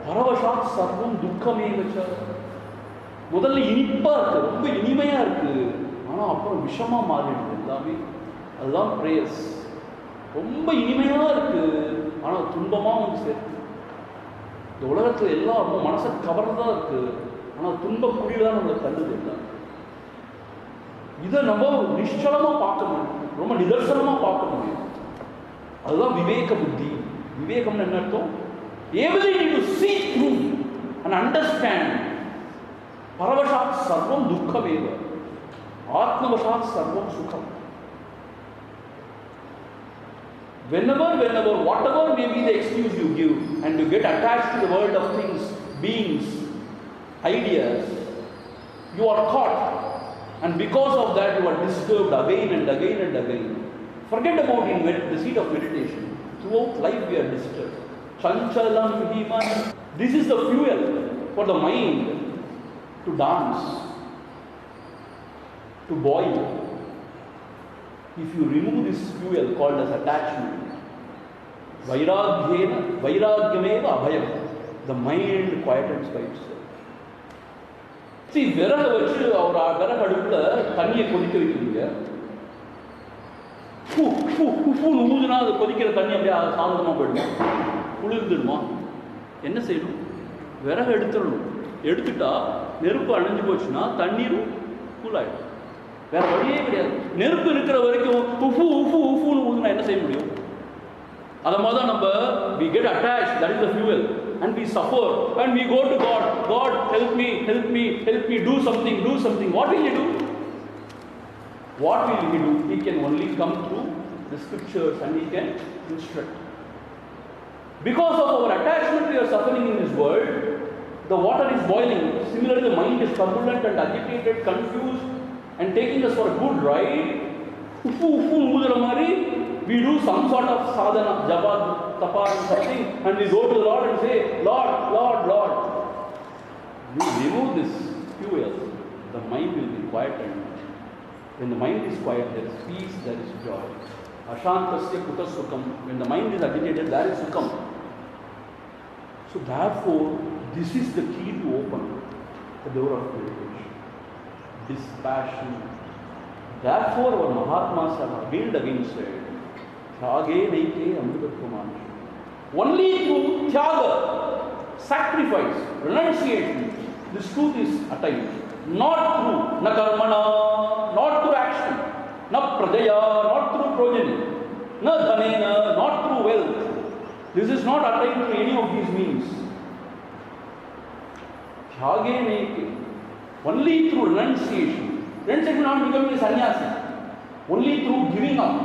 Paravashat Sarvam Dukkhamevacha. முதல்ல இனிப்பா இருக்கு, ரொம்ப இனிமையா இருக்கு, ஆனா அப்புறம் விஷமா மாறிடுது எல்லாமே. அதுதான் பிரேயர்ஸ். ரொம்ப இனிமையா இருக்கு, ஆனா துன்பமா வந்து சேர்த்து. இந்த உலகத்துல எல்லாம் மனசை கவர்ந்தா இருக்கு, ஆனா துன்ப குடிதான் நம்மளை தள்ளுது எல்லாம். இதை நம்ம நிச்சலமா பார்க்க முடியும், ரொம்ப நிதர்சனமா பார்க்க முடியும். அதுதான் விவேக புத்தி. விவேகம்னு என்ன அர்த்தம்? ability to see through and understand. Paravashat sarvam dukkhameva, atmavashat sarvam sukham. Whenever, whatever may be the excuse you give, and you get attached to the world of things, beings, ideas, you are caught, and because of that you are disturbed again and again and again. Forget about the seat of meditation. Throughout life we are disturbed. Chanchalam himan. This is the fuel for the mind to dance, to boil. If you remove this fuel called as attachment, vairagyameva abhayam, the mind quietens by itself. See, விறகு வச்சு விறகு அடுப்புல தண்ணியை கொதிக்க வைக்கிறீங்க. ஊதுனா அது கொதிக்கிற தண்ணி அப்படியே சாந்தமா போயிடுமா, குளிர்ந்துடுமா? என்ன செய்யணும்? விறகு எடுத்துடணும். எடுத்துட்டா நெருப்பு அணைஞ்சு போச்சுன்னா தண்ணீரும் கூலாயிடும். வேற வழியே கிடையாது. நெருப்பு இருக்கிற வரைக்கும் உஃபுன்னு ஊதுனா என்ன செய்ய முடியும்? அதை மாதிரி தான் நம்ம we get attached, that is the fuel, and we suffer and we go to God. God, help me, do something. What will He do? What will He do? He can only come through the scriptures and He can instruct. Because of our attachment we are suffering in this world, the water is boiling. Similarly, the mind is turbulent and agitated, confused, and taking us for a good ride. We do some sort of sadhana, japa, tapa, and something, and we go to the Lord and say, Lord. You remove this fuel, the mind will be quieted. When the mind is quiet, there is peace, there is joy. Ashantasya kuta sukham. When the mind is agitated, there is sukham. So therefore, this is the key to open the door of meditation. Dispassion. Therefore, our Mahatmas have again said, Tyage Naike Amritatvam. Only through Tyaga, sacrifice, renunciation, this truth is attained. Not through na karmana, not through action, na prajaya, not through progeny, na dhanena, not through wealth. This is not attained through any of these means. Tyage Naike. Only through renunciation. Renunciation not becoming a sannyasi. Only through giving up.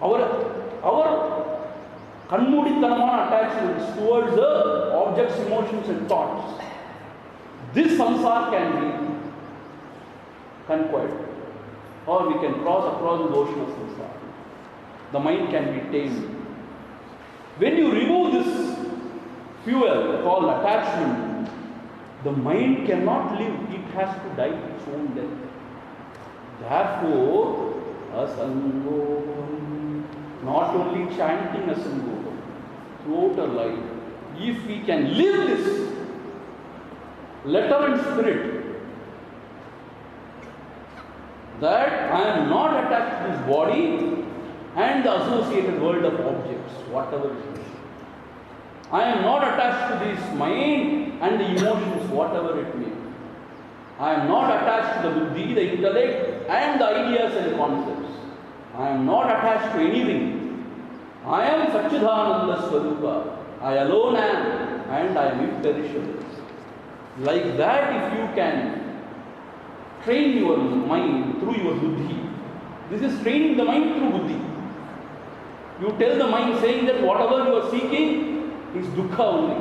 Our kanmudittanamana attachments towards the objects, emotions and thoughts. This samsara can be conquered, or we can cross across the ocean of samsara. The mind can be tamed. When you remove this fuel called attachment, the mind cannot live, it has to die its own death. Therefore, asangogam, not only chanting asangogam, throughout our life, if we can live this letter and spirit, that I am not attached to this body and the associated world of objects, whatever it is. I am not attached to this mind and the emotions, whatever it may be. I am not attached to the buddhi, the intellect, and the ideas and the concepts. I am not attached to anything. I am Satchidananda Swarupa. I alone am, and I am imperishable. Like that, if you can train your mind through your buddhi, this is training the mind through buddhi. You tell the mind saying that whatever you are seeking is dukkha only.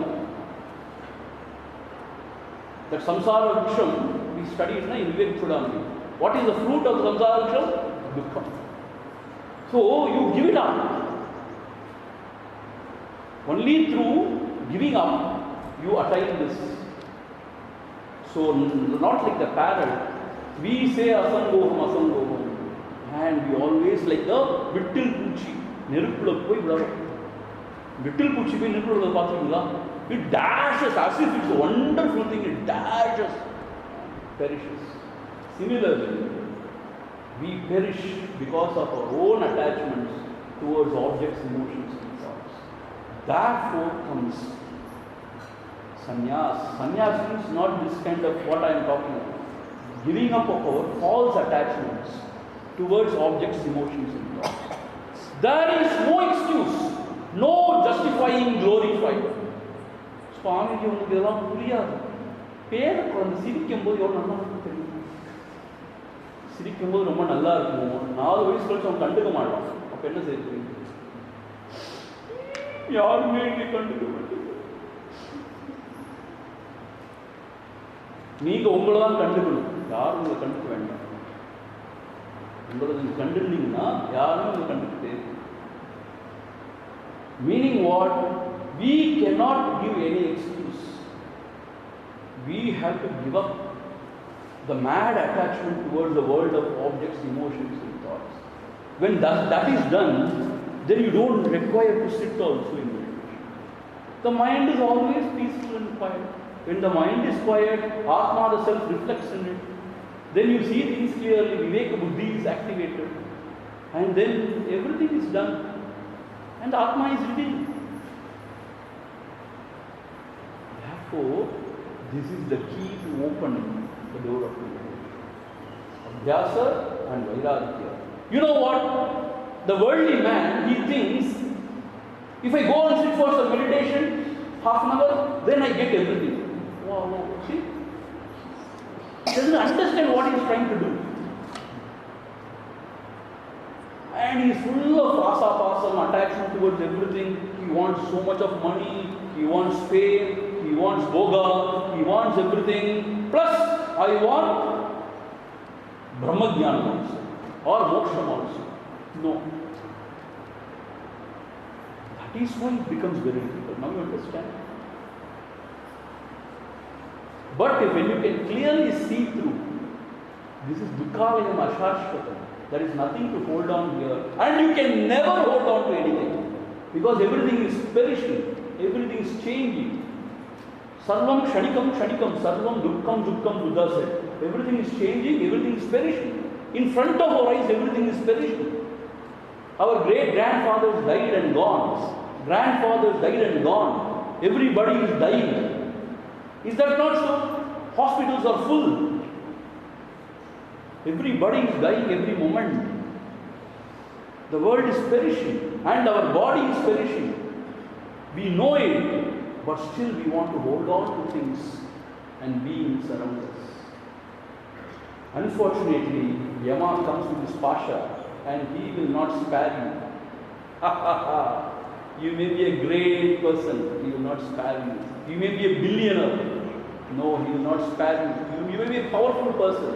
That samsara vriksham we studied in Vivek Chudamani. What is the fruit of samsara vriksham? Dukkha. So you give it up. Only through giving up you attain this. So not like the parrot. We say asangoham, asangoham. And we always like the vittil poochi. Neruppula poi vidava. Vittil poochi poi neruppula paathukinga. It dashes as if it's a wonderful thing. It dashes, perishes. Similarly, we perish because of our own attachments towards objects, emotions, and thoughts. Therefore comes sannyas. Sannyas means not this kind of what I am talking about. Giving up of our false attachments towards objects, emotions, and thoughts. There is no excuse, no justifying, glorifying. Swamiji உங்களுக்கு இதெல்லாம் புரியாது. பேர குழந்தை சிரிக்கும் போது எவ்வளோ நல்லா இருக்கும் தெரியும். சிரிக்கும் போது ரொம்ப நல்லா இருக்கும். 4 வயசு கழிச்சு அவன் கண்டுக்க மாட்டான். அப்ப என்ன செய்யுது? யாருமே இங்கே கண்டுக்க மாட்டேங்க. நீங்க உங்களை தான் கண்டுக்கணும். யாரும் உங்களை கண்டுக்க வேண்டாம். உங்களை நீங்க கண்டுனீங்கன்னா யாரும் உங்களை கண்டுக்கிட்டே. Meaning what? We cannot give any excuse. We have to give up the mad attachment towards the world of objects, emotions, and thoughts. When that is done, then you don't require to sit also in meditation. The mind is always peaceful and quiet. When the mind is quiet, Atma, the self, reflects in it. Then you see things clearly, Viveka Buddhi is activated. And then everything is done. And Atma is revealed. Therefore, this is the key to open the door of meditation. Abhyasa and Vairagya. You know what? The worldly man, he thinks, if I go and sit for some meditation, half an hour, then I get everything. Wow, see? He doesn't understand what he is trying to do. And he is full of rasa-pasam, attachment towards everything. He wants so much of money, he wants fame, he wants bhoga, he wants everything. Plus, I want Brahmajnana also, or Moksham also. No. That is why it becomes very difficult. Now you understand. But when you can clearly see through, this is Dukkalayam Ashashvatam. There is nothing to hold on here. And you can never hold on to anything. Because everything is perishing. Everything is changing. Sarvam Shanikam Shanikam. Sarvam Dukkam Dukkam, Buddha said. Everything is changing. Everything is perishing. In front of our eyes, everything is perishing. Our great-grandfathers died and gone. Grandfathers died and gone. Everybody is dying. Is that not so? Hospitals are full. Everybody is dying every moment. The world is perishing and our body is perishing. We know it, but still we want to hold on to things and beings around us. Unfortunately, Yama comes to this Pasha and he will not spare you. You may be a great person, he will not spare you. You may be a billionaire. No, he will not spare you. You may be a powerful person.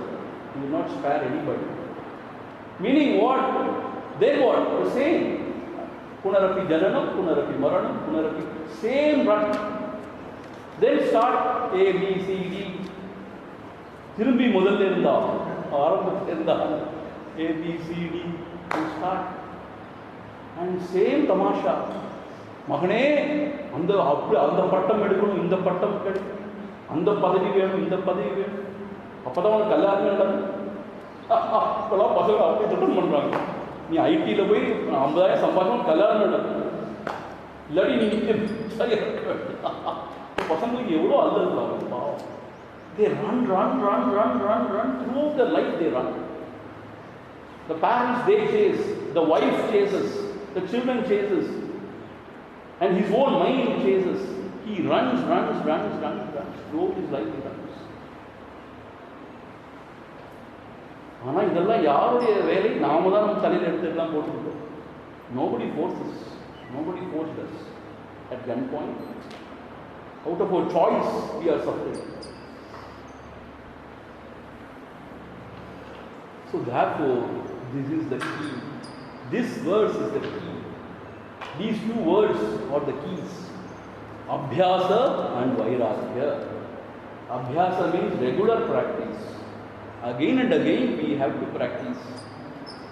He will not spare anybody. Meaning what? Then what? The same. Punarapi Jananam, Punarapi Maranam, Punarapi. Same run. Then start A, B, C, D. Thirumbi Mudal Irunda, Arambat Irunda, A, B, C, D. You start. And same tamasha. Mahane, and the pattam edukunu, in the pattam edukunu. அந்த பதவி வேணும், இந்த பதவி வேணும். அப்பதான் உனக்கு கல்யாணம் நடக்கும். இப்பெல்லாம் பசங்க அப்படி திட்டம் பண்றாங்க. நீ ஐடியில் போய் 50,000 சம்பாதிக்கணும், கல்யாணம் நடக்கும். இல்லாட்டி நீ சரியா இருக்க வேண்டாம். பசங்களுக்கு எவ்வளோ அல்ல இருக்காங்க. They run throughout their life. They run. The parents, they chase. The wife chases. The children chases. And his own mind chases. He runs. Throughout his life he runs. ஆனால் இதெல்லாம் யாருடைய வேலை? நாம தான் நம்ம தலையில் எடுத்துலாம் போட்டுக்கிட்டோம். Nobody forces. Nobody forced us. At gunpoint, out of our choice, we are suffering. So therefore, this is the key. This verse is the key. These two words are the keys. Abhyasa and Vairagya. Abhyasa means regular practice. Again and again we have to practice.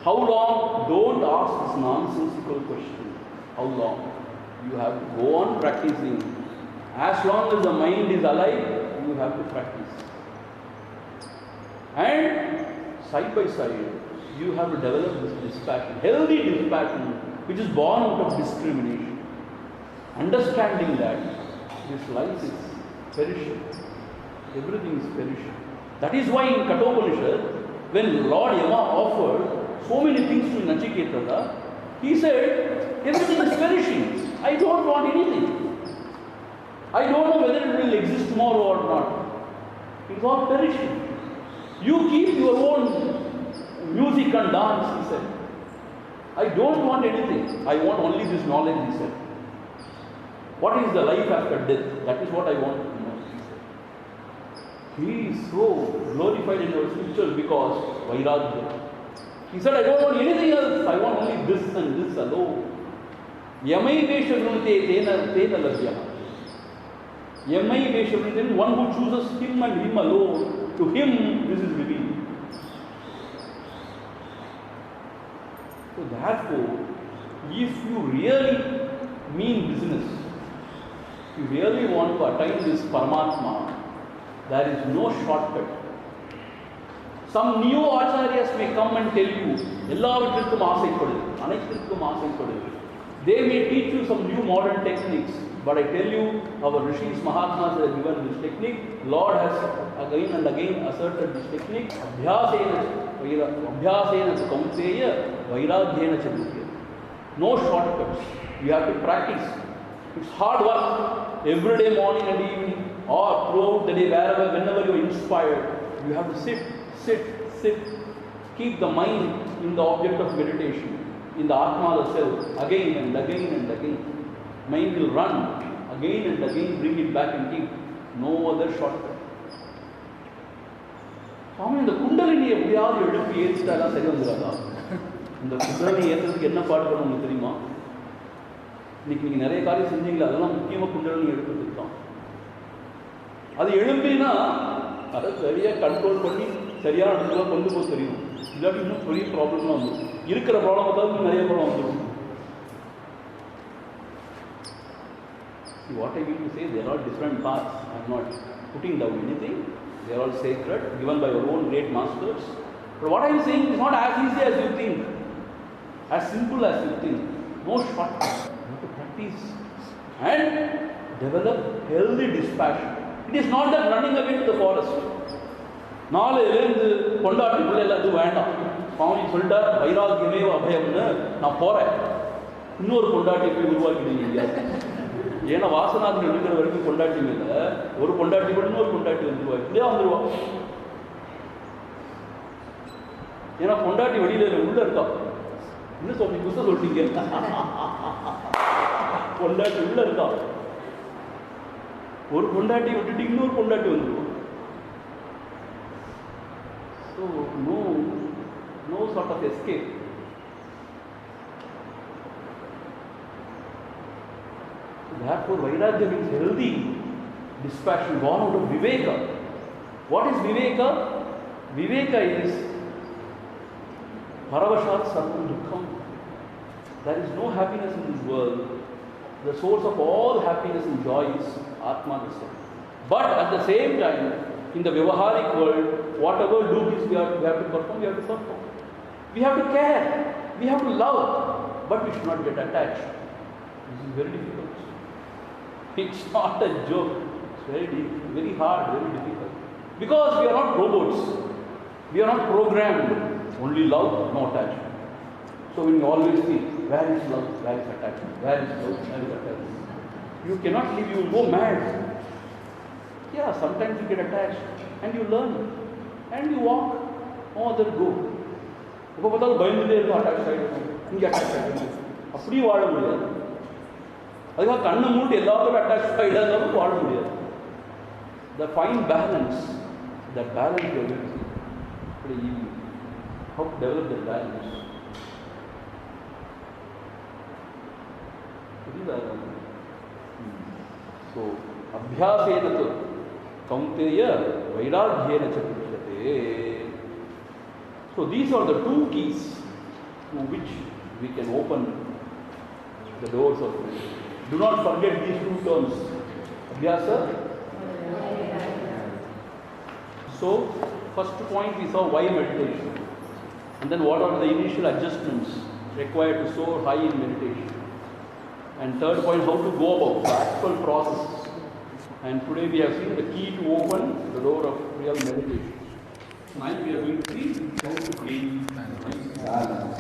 How long? Don't ask this nonsensical question. How long? You have to go on practicing. As long as the mind is alive, you have to practice. And side by side, you have to develop this dispassion, healthy dispassion, which is born out of discrimination. Understanding that this life is perishing. Everything is perishing. That is why in Kathopanishad, when Lord Yama offered so many things to Nachiketa, he said, everything is perishing. I don't want anything. I don't know whether it will exist tomorrow or not. It's all perishing. You keep your own music and dance, he said. I don't want anything. I want only this knowledge, he said. What is the life after death? That is what I want to know, he said. He is so glorified in our scriptures because Vairagya. He said, I don't want anything else. I want only this and this alone. Yamai Vesha Vrunite Tena Lavya. Yamai Vesha Vrunite, one who chooses him and him alone. To him, this is revealed. So therefore, if you really mean business, if you really want to attain this Paramatma, there is no shortcut. Some new acharyas may come and tell you, எல்லாவற்றிற்கும் ஆசைப்படு, அனைத்திற்கும் ஆசைப்படு. They may teach you some new modern techniques, but I tell you, our rishis, Mahatmas have given this technique. Lord has again and again asserted this technique. Abhyasena kaunteya vairagyena chadukya. No shortcuts. You have to practice. It's hard work. Every day, morning and evening, or throughout the day, wherever, whenever you are inspired, you have to sit. Keep the mind in the object of meditation, in the Atma, the self, again and again and again. Mind will run again and again, bring it back and keep. No other shortcut. Swami, இந்த குண்டலினியை எப்படியாவது எழுப்பி ஏற்றிட்டாலாம் சரி வந்துடாதா? இந்த குண்டலினி ஏற்றுறதுக்கு என்ன பாடுபடும் உங்களுக்கு தெரியுமா? இன்னைக்கு நீங்கள் நிறைய காரியம் செஞ்சீங்களா? அதெல்லாம் முக்கியமாக குண்டலினி எழுப்புறதுக்கு தான். அது எழுப்பினா அதை சரியாக கண்ட்ரோல் பண்ணி சரியான இடத்துல கொண்டு போக தெரியும். இல்லாட்டி இன்னும் பெரிய ப்ராப்ளம்லாம் வந்துடும். இருக்கிற ப்ராப்ளம் பார்த்தாலும் நிறைய ப்ராப்ளம் வந்துடும். What I mean to say, there are different paths. I am not putting down anything. They are all sacred, given by our own great masters. But what I am saying is not as easy as you think, as simple as you think. No shortcut. You have to practice and develop healthy dispassion. It is not that running away to the forest. நாளையிலேருந்து கொண்டாட்டி பிள்ளை எல்லாத்துக்கும் வேண்டாம். சுவாமி சொல்லிட்டார், வைராகியமே அபயம்னு நான் போகிறேன். இன்னொரு கொண்டாட்டியை போய் உருவாக்கிடுவீங்க. ஏன்னா வாசனாதிகள் இருக்கிற வரைக்கும் கொண்டாட்டி மேலே ஒரு கொண்டாட்டி கூட இன்னொரு கொண்டாட்டி வந்துருவா. இப்படியே வந்துடுவா. ஏன்னா கொண்டாட்டி வெளியில் உள்ள இருக்கா. இன்னும் சொல்லி புதுசாக சொல்லிட்டீங்க. கொண்டாட்டி உள்ள இருக்கா. ஒரு கொண்டாட்டி விட்டுட்டு இன்னொரு கொண்டாட்டி வந்துடுவோம். So no sort of escape. Therefore, Vairagya means healthy dispassion born out of Viveka. What is Viveka? Viveka is Paravashat Sarvam Dukkham. There is no happiness in this world. The source of all happiness and joy is Atma, the self. But at the same time, in the Vyavaharic world, whatever duties we have to perform, we have to perform. We have to care, we have to love, but we should not get attached. This is very difficult. It's not a joke. It's very deep, very hard, very difficult. Because we are not robots. We are not programmed. Only love, no attachment. So when you always think, where is love, where is attachment, where is love, where is attachment, you cannot live, you will go mad. Yeah, sometimes you get attached and you learn and you walk, no other go. இப்போ பார்த்தாலும் பயந்துட்டே இருக்கும், attach ஆகிடும், இங்கே attach ஆகிடும், அப்படியே வாழ முடியாது. அதுக்காக கண்ணை மூட்டு எல்லாத்தோட அட்டாச் ஆகிடாதாலும் வாழ முடியாது. The fine balance, that balance you will see. How to develop that values? So, abhyasena tu kaunteya vairagyena cha puchyate. So these are the two keys through which we can open the doors of meditation. Do not forget these two terms. Abhyasa. So, first point we saw why meditation. And then what are the initial adjustments required to soar high in meditation. And third point, how to go about the actual process. And today we have seen the key to open the door of real meditation. Now we are going to see how to gain balance.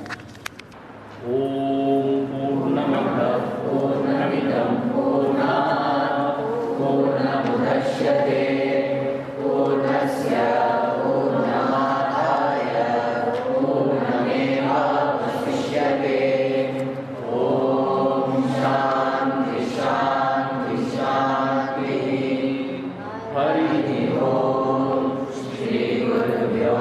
Om Purnamada Purnamidam Purnat Purnamudachyate Purnasya Purnamadaya Purnameva Vasishyate. Om Shanti Shanti Shanti. Hari Om Shri Gurubhyo